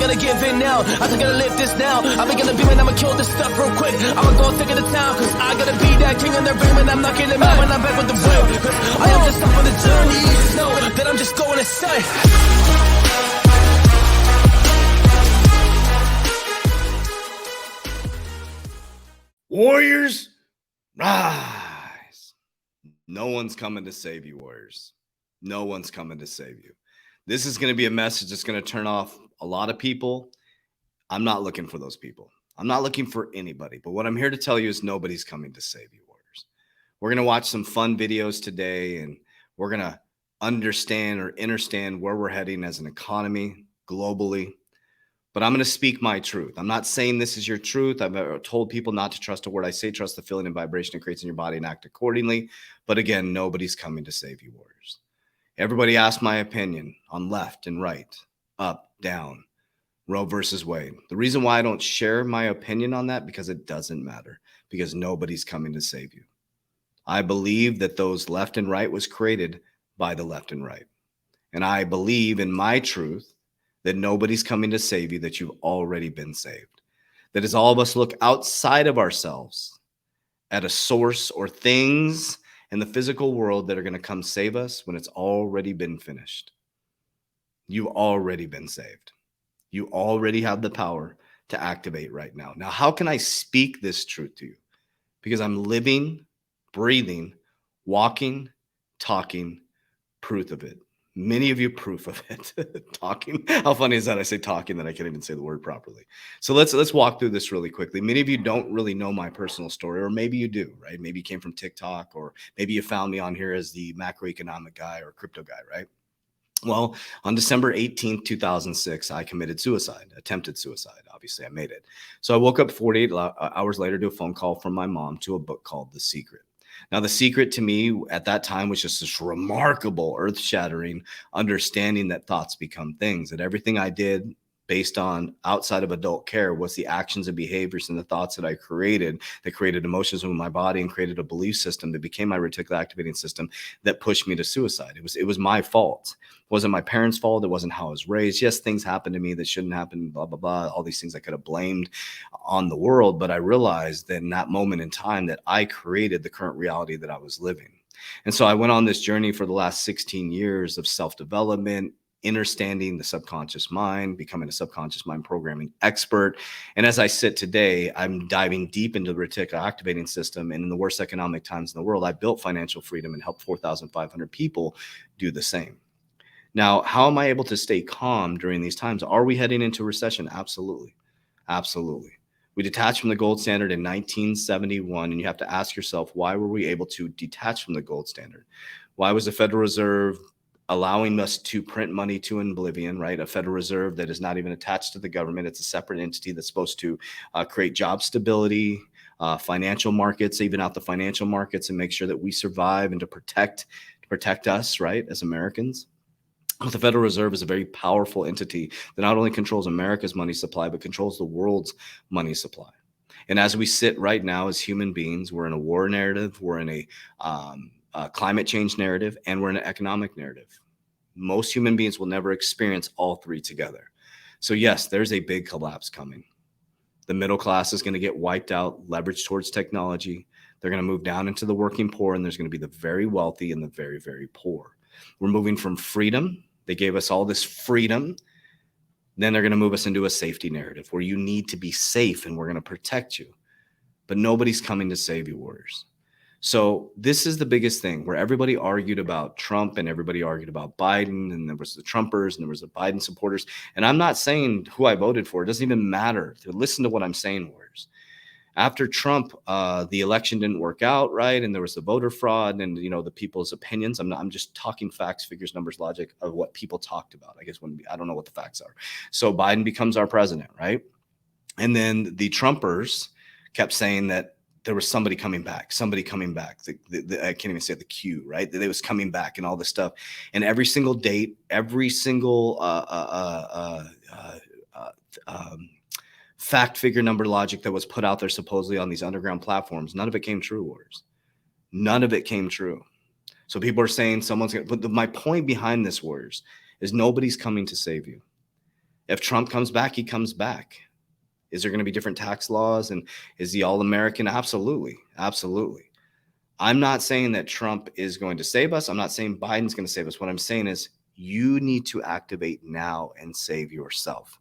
gotta give in now. I think I gotta live this now. I begin to beam and I'ma kill this stuff real quick. I'ma go take it to town, cause I gotta be that king in the ring, and I'm knocking them out when I'm back with the will. Cause I am just up on the journey. You just know that I'm just going insane. Warriors, rise. No one's coming to save you, warriors. No one's coming to save you. This is going to be a message that's going to turn off a lot of people. I'm not looking for those people. I'm not looking for anybody. But what I'm here to tell you is nobody's coming to save you, warriors. We're going to watch some fun videos today, and we're going to understand or understand where we're heading as an economy globally. But I'm going to speak my truth. I'm not saying this is your truth. I've told people not to trust a word I say. Trust the feeling and vibration it creates in your body and act accordingly. But again, nobody's coming to save you, warriors. Everybody asked my opinion on left and right, up, down, Roe versus Wade. The reason why I don't share my opinion on that, because it doesn't matter, because nobody's coming to save you. I believe that those left and right was created by the left and right. And I believe in my truth that nobody's coming to save you, that you've already been saved. That as all of us look outside of ourselves at a source or things in the physical world that are going to come save us when it's already been finished. You've already been saved. You already have the power to activate right now. Now, how can I speak this truth to you? Because I'm living, breathing, walking, talking, proof of it. Many of you proof of it. Talking. How funny is that? I say talking that I can't even say the word properly. So let's walk through this really quickly. Many of you don't really know my personal story, or maybe you do, right? Maybe you came from TikTok, or maybe you found me on here as the macroeconomic guy or crypto guy, right? Well, on December 18th, 2006, I committed suicide, attempted suicide. Obviously, I made it. So I woke up 48 hours later to a phone call from my mom to a book called The Secret. Now, The Secret to me at that time was just this remarkable, earth-shattering understanding that thoughts become things, that everything I did based on outside of adult care was the actions and behaviors and the thoughts that I created, that created emotions in my body and created a belief system that became my reticular activating system that pushed me to suicide. It was my fault. It wasn't my parents' fault. It wasn't how I was raised. Yes, things happened to me that shouldn't happen, blah, blah, blah, all these things I could have blamed on the world. But I realized that in that moment in time that I created the current reality that I was living. And so I went on this journey for the last 16 years of self-development, understanding the subconscious mind, becoming a subconscious mind programming expert. And as I sit today, I'm diving deep into the reticular activating system. And in the worst economic times in the world, I built financial freedom and helped 4,500 people do the same. Now, how am I able to stay calm during these times? Are we heading into recession? Absolutely. Absolutely. We detached from the gold standard in 1971, and you have to ask yourself, why were we able to detach from the gold standard? Why was the Federal Reserve allowing us to print money to oblivion, right? A Federal Reserve that is not even attached to the government. It's a separate entity that's supposed to create job stability, financial markets, even out the financial markets, and make sure that we survive and to protect us, right, as Americans. But the Federal Reserve is a very powerful entity that not only controls America's money supply, but controls the world's money supply. And as we sit right now as human beings, we're in a war narrative, we're in a climate change narrative, and we're in an economic narrative. Most human beings will never experience all three together. So yes, there's a big collapse coming. The middle class is going to get wiped out, leveraged towards technology. They're going to move down into the working poor, and there's going to be the very wealthy and the very, very poor. We're moving from freedom. They gave us all this freedom. Then they're going to move us into a safety narrative where you need to be safe and we're going to protect you. But nobody's coming to save you, warriors. So this is the biggest thing where everybody argued about Trump and everybody argued about Biden, and there was the Trumpers and there was the Biden supporters. And I'm not saying who I voted for. It doesn't even matter. Listen to what I'm saying, warriors. After Trump, the election didn't work out, right? And there was the voter fraud and, the people's opinions. I'm just talking facts, figures, numbers, logic of what people talked about. I guess I don't know what the facts are. So Biden becomes our president, right? And then the Trumpers kept saying that there was somebody coming back. I can't even say the Q, right? That it was coming back and all this stuff. And every single date, every single fact, figure, number, logic that was put out there supposedly on these underground platforms, none of it came true, warriors. None of it came true. So people are saying someone's going to, but my point behind this, warriors, is nobody's coming to save you. If Trump comes back, he comes back. Is there going to be different tax laws? And is he all-American? Absolutely. Absolutely. I'm not saying that Trump is going to save us. I'm not saying Biden's going to save us. What I'm saying is you need to activate now and save yourself.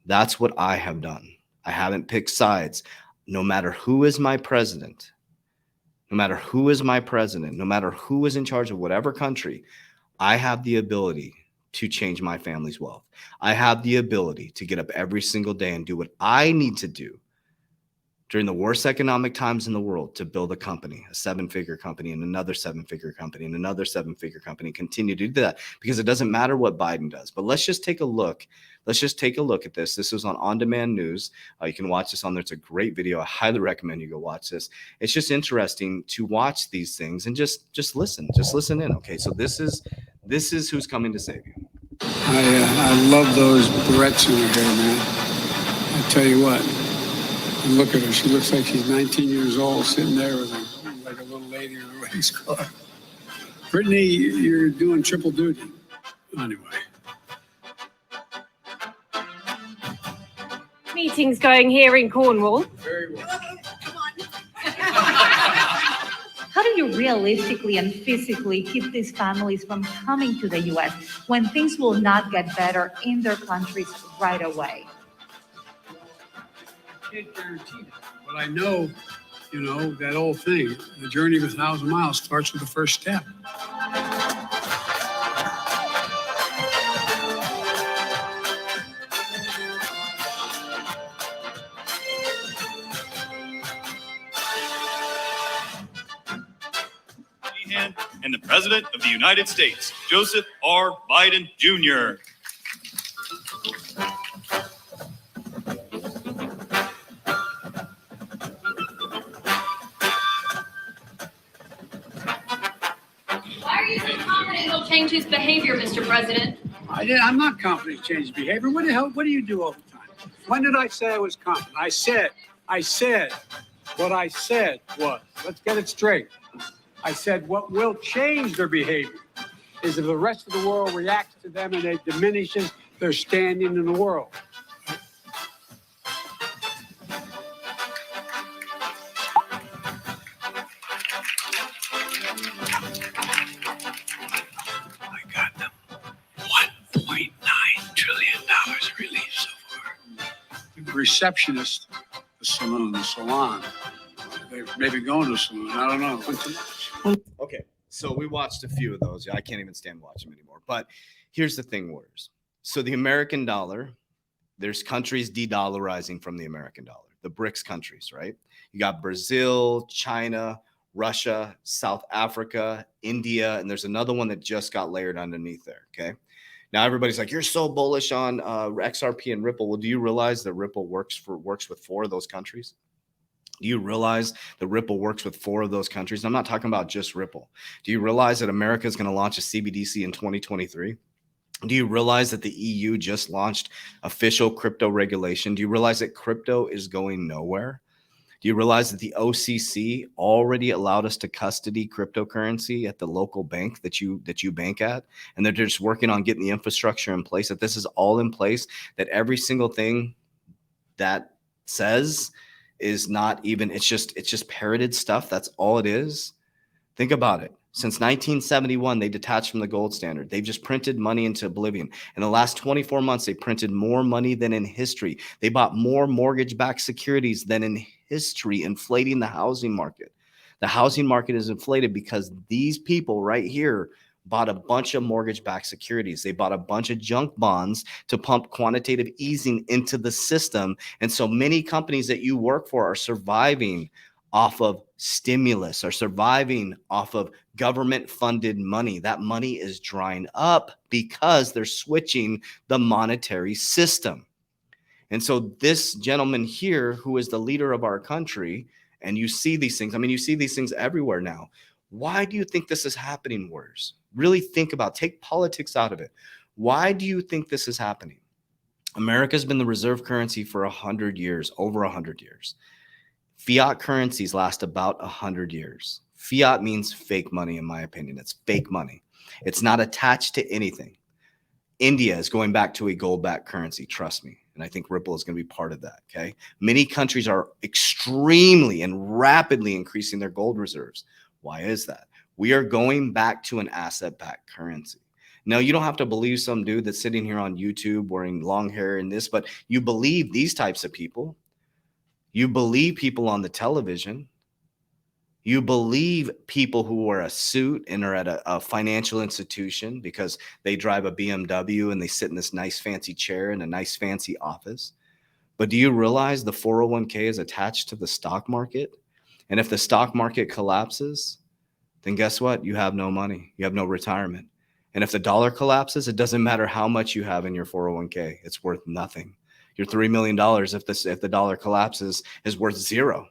That's what I have done. I haven't picked sides. No matter who is my president, no matter who is my president, no matter who is in charge of whatever country, I have the ability to change my family's wealth. I have the ability to get up every single day and do what I need to do during the worst economic times in the world to build a company, a 7-figure company, and another 7-figure company, and another 7-figure company, continue to do that, because it doesn't matter what Biden does. But let's just take a look. Let's just take a look at this. This was on demand news. You can watch this on there. It's a great video. I highly recommend you go watch this. It's just interesting to watch these things and just listen. Just listen in. Okay, so this is who's coming to save you. I love those barrettes in her hair, man. I tell you what. And look at her. She looks like she's 19 years old, sitting there with like a little lady in a race car. Brittany, you're doing triple duty. Anyway. Meetings going here in Cornwall. Very well. Come on. How do you realistically and physically keep these families from coming to the U.S. when things will not get better in their countries right away? I can't guarantee that. But I know, that old thing, the journey of 1,000 miles starts with the first step. And the President of the United States, Joseph R. Biden, Jr. Why are you so confident he'll change his behavior, Mr. President? I'm not confident he changed behavior. What the hell? What do you do all the time? When did I say I was confident? I said what I said was, let's get it straight. I said what will change their behavior is if the rest of the world reacts to them and it diminishes their standing in the world. I got them $1.9 trillion relief so far. The receptionist, the salon. They maybe going to a salon. I don't know. Okay, so we watched a few of those. I can't even stand watching them anymore. But here's the thing, Warriors. So the American dollar, there's countries de-dollarizing from the American dollar. The BRICS countries, right? You got Brazil, China, Russia, South Africa, India, and there's another one that just got layered underneath there, okay? Now everybody's like, you're so bullish on XRP and Ripple. Well, do you realize that Ripple works with 4 of those countries? Do you realize that Ripple works with 4 of those countries? I'm not talking about just Ripple. Do you realize that America is going to launch a CBDC in 2023? Do you realize that the EU just launched official crypto regulation? Do you realize that crypto is going nowhere? Do you realize that the OCC already allowed us to custody cryptocurrency at the local bank that you bank at? And they're just working on getting the infrastructure in place, that this is all in place, that every single thing that says is not even, it's just parroted stuff. That's all it is. Think about it. Since 1971, they detached from the gold standard. They've just printed money into oblivion. In the last 24 months, they printed more money than in history. They bought more mortgage-backed securities than in history, inflating the housing market. The housing market is inflated because these people right here bought a bunch of mortgage-backed securities. They bought a bunch of junk bonds to pump quantitative easing into the system. And so many companies that you work for are surviving off of stimulus, are surviving off of government-funded money. That money is drying up because they're switching the monetary system. And so this gentleman here, who is the leader of our country, and you see these things, I mean, you see these things everywhere now. Why do you think this is happening, Warriors? Really think about, take politics out of it. Why do you think this is happening? America's been the reserve currency for 100 years, over 100 years. Fiat currencies last about 100 years. Fiat means fake money, in my opinion. It's fake money. It's not attached to anything. India is going back to a gold-backed currency, trust me. And I think Ripple is going to be part of that, okay? Many countries are extremely and rapidly increasing their gold reserves. Why is that? We are going back to an asset-backed currency. Now, you don't have to believe some dude that's sitting here on YouTube wearing long hair and this, but you believe these types of people. You believe people on the television. You believe people who wear a suit and are at a financial institution because they drive a BMW and they sit in this nice fancy chair in a nice fancy office. But do you realize the 401k is attached to the stock market? And if the stock market collapses, then guess what? You have no money. You have no retirement. And if the dollar collapses, it doesn't matter how much you have in your 401k. It's worth nothing. Your $3 million, if the dollar collapses, is worth zero.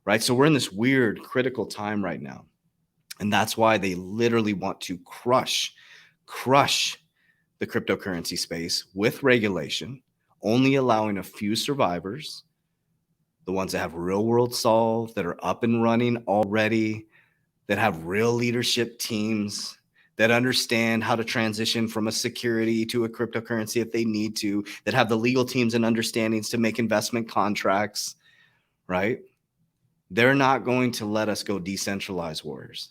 Right? So we're in this weird critical time right now. And that's why they literally want to crush the cryptocurrency space with regulation, only allowing a few survivors, the ones that have real world solve, that are up and running already, that have real leadership teams, that understand how to transition from a security to a cryptocurrency if they need to, that have the legal teams and understandings to make investment contracts, right? They're not going to let us go decentralized, warriors.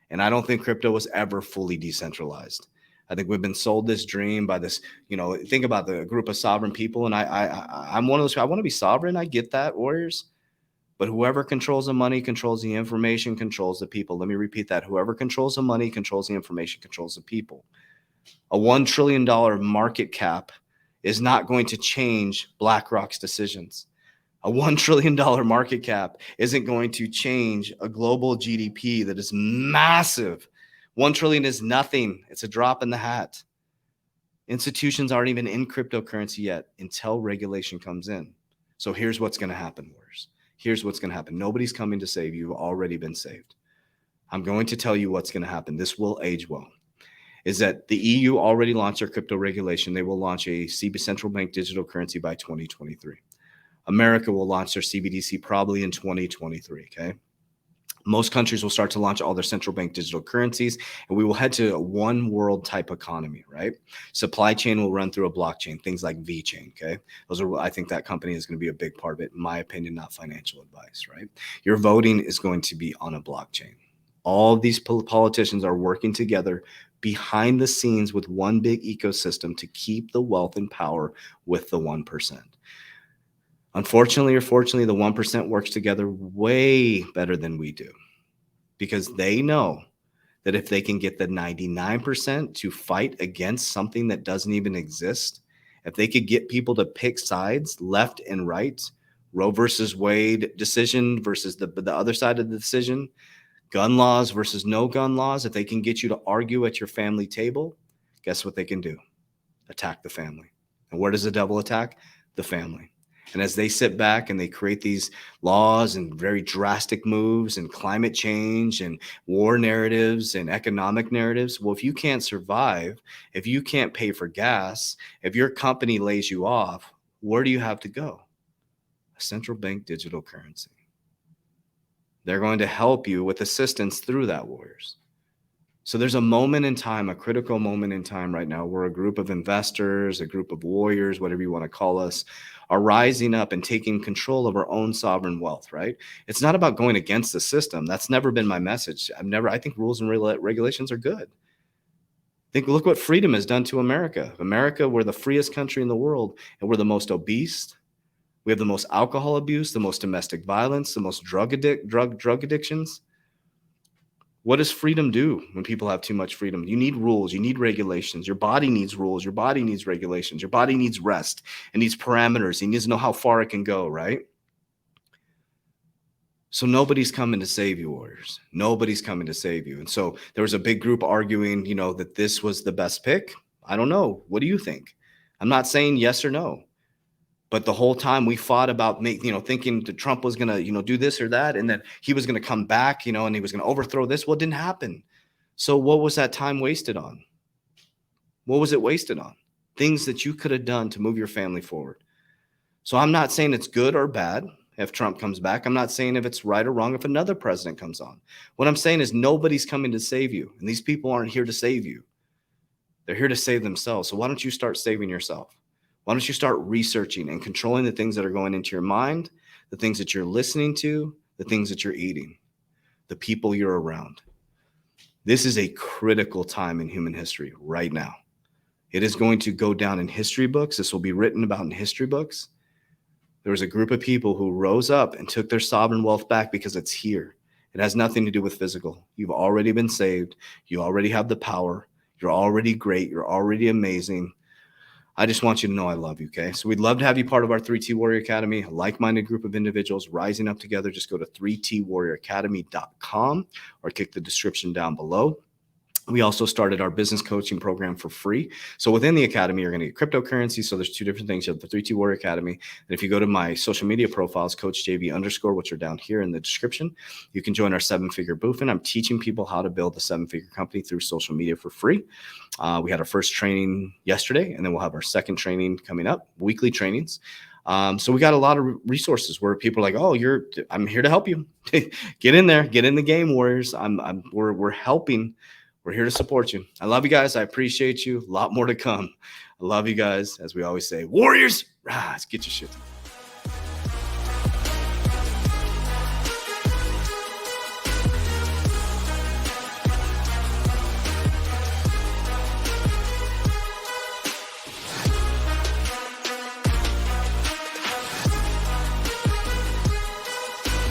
And I don't think crypto was ever fully decentralized. I think we've been sold this dream by this, think about the group of sovereign people. And I'm one of those, I want to be sovereign. I get that, warriors. But whoever controls the money, controls the information, controls the people. Let me repeat that. Whoever controls the money, controls the information, controls the people. A $1 trillion market cap is not going to change BlackRock's decisions. A $1 trillion market cap isn't going to change a global GDP that is massive. 1 trillion is nothing. It's a drop in the hat. Institutions aren't even in cryptocurrency yet until regulation comes in. So here's what's going to happen, warriors. Here's what's going to happen. Nobody's coming to save you. You've already been saved. I'm going to tell you what's going to happen. This will age well. Is that the EU already launched their crypto regulation. They will launch a central bank digital currency by 2023. America will launch their CBDC probably in 2023, okay? Most countries will start to launch all their central bank digital currencies, and we will head to a one world type economy, right? Supply chain will run through a blockchain, things like VeChain, okay? I think that company is going to be a big part of it, in my opinion, not financial advice, right? Your voting is going to be on a blockchain. All of these politicians are working together behind the scenes with one big ecosystem to keep the wealth and power with the 1%. Unfortunately or fortunately, the 1% works together way better than we do, because they know that if they can get the 99% to fight against something that doesn't even exist, if they could get people to pick sides, left and right, Roe versus Wade decision versus the other side of the decision, gun laws versus no gun laws, if they can get you to argue at your family table, guess what they can do? Attack the family. And where does the devil attack? The family. And as they sit back and they create these laws and very drastic moves and climate change and war narratives and economic narratives, well, if you can't survive, if you can't pay for gas, if your company lays you off, where do you have to go? A central bank digital currency. They're going to help you with assistance through that, warriors. So there's a moment in time, a critical moment in time right now, where a group of investors, a group of warriors, whatever you want to call us, are rising up and taking control of our own sovereign wealth, right? It's not about going against the system. That's never been my message. I think rules and regulations are good. Look what freedom has done to America. America, we're the freest country in the world, and we're the most obese. We have the most alcohol abuse, the most domestic violence, the most drug addictions. What does freedom do when people have too much freedom? You need rules. You need regulations. Your body needs rules. Your body needs regulations. Your body needs rest. It needs parameters. It needs to know how far it can go, right? So nobody's coming to save you, warriors. Nobody's coming to save you. And so there was a big group arguing, that this was the best pick. I don't know. What do you think? I'm not saying yes or no. But the whole time we fought about, thinking that Trump was going to, do this or that, and that he was going to come back, and he was going to overthrow this. Well, it didn't happen. So what was that time wasted on? What was it wasted on? Things that you could have done to move your family forward. So I'm not saying it's good or bad if Trump comes back. I'm not saying if it's right or wrong if another president comes on. What I'm saying is nobody's coming to save you, and these people aren't here to save you. They're here to save themselves. So why don't you start saving yourself? Why don't you start researching and controlling the things that are going into your mind, the things that you're listening to, the things that you're eating, the people you're around. This is a critical time in human history right now. It is going to go down in history books. This will be written about in history books. There was a group of people who rose up and took their sovereign wealth back because it's here. It has nothing to do with physical. You've already been saved. You already have the power. You're already great. You're already amazing. I just want you to know I love you, okay? So we'd love to have you part of our 3T Warrior Academy, a like-minded group of individuals rising up together. Just go to 3twarrioracademy.com or click the description down below. We also started our business coaching program for free. So within the academy, you're going to get cryptocurrency. So there's two different things. You have the 3T Warrior Academy. And if you go to my social media profiles, CoachJV_, which are down here in the description, you can join our 7-figure bootcamp. I'm teaching people how to build a 7-figure company through social media for free. We had our first training yesterday, and then we'll have our second training coming up, weekly trainings. So we got a lot of resources where people are like, oh, I'm here to help you. Get in there, get in the game, Warriors. We're helping. We're here to support you. I love you guys. I appreciate you. A lot more to come. I love you guys. As we always say, Warriors, rise, get your shit done.